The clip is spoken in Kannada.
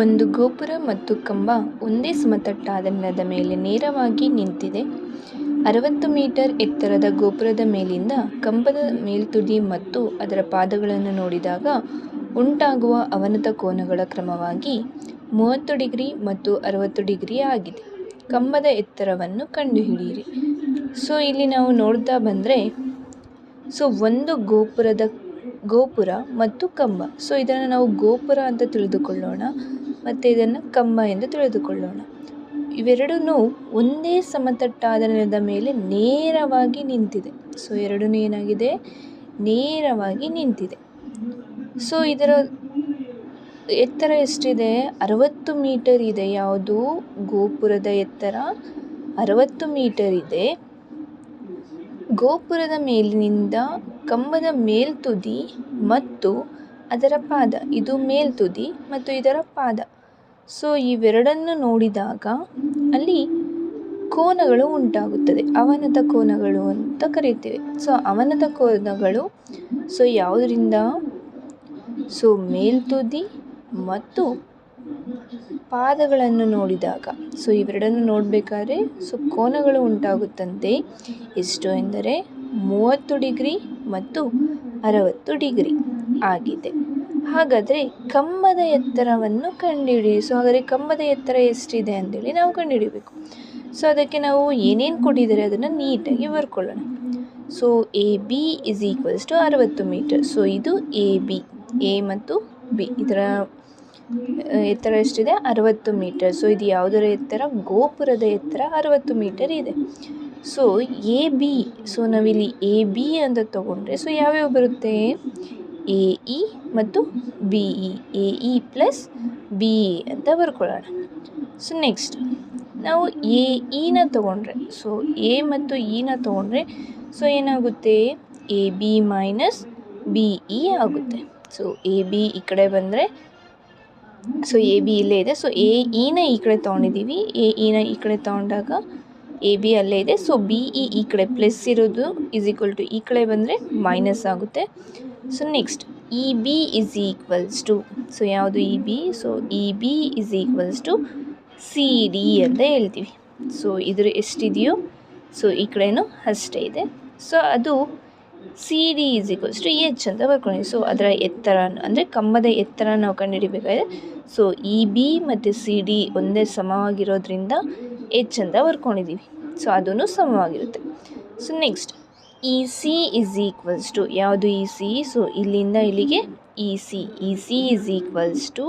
ಒಂದು ಗೋಪುರ ಮತ್ತು ಕಂಬ ಒಂದೇ ಸಮತಟ್ಟಾದ ನೆಲದ ಮೇಲೆ ನೇರವಾಗಿ ನಿಂತಿದೆ. 60 ಮೀಟರ್ ಎತ್ತರದ ಗೋಪುರದ ಮೇಲಿಂದ ಕಂಬದ ಮೇಲ್ತುದಿ ಮತ್ತು ಅದರ ಪಾದಗಳನ್ನು ನೋಡಿದಾಗ ಉಂಟಾಗುವ ಅವನತ ಕೋನಗಳ ಕ್ರಮವಾಗಿ 30 ಡಿಗ್ರಿ ಮತ್ತು 60 ಡಿಗ್ರಿ ಆಗಿದೆ. ಕಂಬದ ಎತ್ತರವನ್ನು ಕಂಡುಹಿಡಿಯಿರಿ. ಸೊ ಇಲ್ಲಿ ನಾವು ನೋಡ್ತಾ ಬಂದರೆ ಒಂದು ಗೋಪುರ ಮತ್ತು ಕಂಬ. ಸೊ ಇದನ್ನು ನಾವು ಗೋಪುರ ಅಂತ ತಿಳಿದುಕೊಳ್ಳೋಣ ಮತ್ತು ಇದನ್ನು ಕಂಬ ಎಂದು ತಿಳಿದುಕೊಳ್ಳೋಣ. ಇವೆರಡೂ ಒಂದೇ ಸಮತಟ್ಟಾದ ನೆಲದ ಮೇಲೆ ನೇರವಾಗಿ ನಿಂತಿದೆ. ಸೊ ಎರಡೂ ಏನಾಗಿದೆ, ನೇರವಾಗಿ ನಿಂತಿದೆ. ಸೊ ಇದರ ಎತ್ತರ ಎಷ್ಟಿದೆ, 60 ಮೀಟರ್ ಇದೆ. ಯಾವುದು ಗೋಪುರದ ಎತ್ತರ 60 ಮೀಟರ್ ಇದೆ. ಗೋಪುರದ ಮೇಲಿನಿಂದ ಕಂಬದ ಮೇಲ್ತುದಿ ಮತ್ತು ಅದರ ಪಾದ, ಇದು ಮೇಲ್ತುದಿ ಮತ್ತು ಇದರ ಪಾದ. ಸೊ ಇವೆರಡನ್ನು ನೋಡಿದಾಗ ಅಲ್ಲಿ ಕೋನಗಳು ಉಂಟಾಗುತ್ತದೆ, ಅವನತ ಕೋನಗಳು ಅಂತ ಕರಿತೀವಿ. ಸೊ ಅವನತ ಕೋನಗಳು ಯಾವುದರಿಂದ, ಮೇಲ್ತುದಿ ಮತ್ತು ಪಾದಗಳನ್ನು ನೋಡಿದಾಗ, ಇವೆರಡನ್ನು ನೋಡಬೇಕಾದ್ರೆ ಕೋನಗಳು ಉಂಟಾಗುತ್ತಂತೆ. ಎಷ್ಟು ಎಂದರೆ 30 ಡಿಗ್ರಿ ಮತ್ತು 60 ಡಿಗ್ರಿ ಆಗಿದೆ. ಹಾಗಾದರೆ ಕಂಬದ ಎತ್ತರವನ್ನು ಕಂಡುಹಿಡಿಯಿರಿ. ಹಾಗಾದರೆ ಕಂಬದ ಎತ್ತರ ಎಷ್ಟಿದೆ ಅಂತೇಳಿ ನಾವು ಕಂಡುಹಿಡಿಯಬೇಕು. ಅದಕ್ಕೆ ನಾವು ಏನೇನು ಕೊಟ್ಟಿದ್ದಾರೆ ಅದನ್ನು ನೀಟಾಗಿ ಬರ್ಕೊಳ್ಳೋಣ. AB = 60 metre. ಇದು AB, A ಮತ್ತು B. ಇದರ ಎತ್ತರ ಎಷ್ಟಿದೆ, 60 ಮೀಟರ್. ಇದು ಯಾವುದರ ಎತ್ತರ, ಗೋಪುರದ ಎತ್ತರ 60 ಮೀಟರ್ ಇದೆ. AB, ನಾವಿಲ್ಲಿ AB ಅಂತ ತಗೊಂಡ್ರೆ ಯಾವ್ಯಾವ ಬರುತ್ತೆ, AE ಮತ್ತು BE, AE + BE ಅಂತ ಬರ್ಕೊಳ್ಳೋಣ. ನೆಕ್ಸ್ಟ್ ನಾವು AEನ ತಗೊಂಡ್ರೆ, A ಮತ್ತು Eನ ತಗೊಂಡ್ರೆ ಏನಾಗುತ್ತೆ, AB - BE ಆಗುತ್ತೆ. AB ಈ ಕಡೆ ಬಂದರೆ AB ಇಲ್ಲೇ ಇದೆ. AEನ ಈ ಕಡೆ ತೊಗೊಂಡಿದ್ದೀವಿ. AEನ ಈ ಕಡೆ ತೊಗೊಂಡಾಗ AB ಅಲ್ಲೇ ಇದೆ. BE ಈ ಕಡೆ ಪ್ಲಸ್ ಇರೋದು = ಈ ಕಡೆ ಬಂದರೆ ಮೈನಸ್ ಆಗುತ್ತೆ. ನೆಕ್ಸ್ಟ್ EB = ಯಾವುದು EB, EB = CD ಅಂತ ಹೇಳ್ತೀವಿ. ಇದ್ರ ಎಷ್ಟಿದೆಯೋ ಈ ಕಡೆನೂ ಅಷ್ಟೇ ಇದೆ. ಅದು CD = H ಅಂತ ಬರ್ಕೊಳ್ಳಿ. ಅದರ ಎತ್ತರ ಅಂದರೆ ಕಂಬದ ಎತ್ತರ ನಾವು ಕಂಡುಹಿಡಿಬೇಕಾದ್ರೆ EB ಮತ್ತು CD ಒಂದೇ ಸಮವಾಗಿರೋದ್ರಿಂದ H ಅಂತ ಬರ್ಕೊಂಡಿದ್ದೀವಿ. ಅದೂ ಸಮವಾಗಿರುತ್ತೆ. ನೆಕ್ಸ್ಟ್ EC = ಯಾವುದು EC, ಇಲ್ಲಿಂದ ಇಲ್ಲಿಗೆ EC =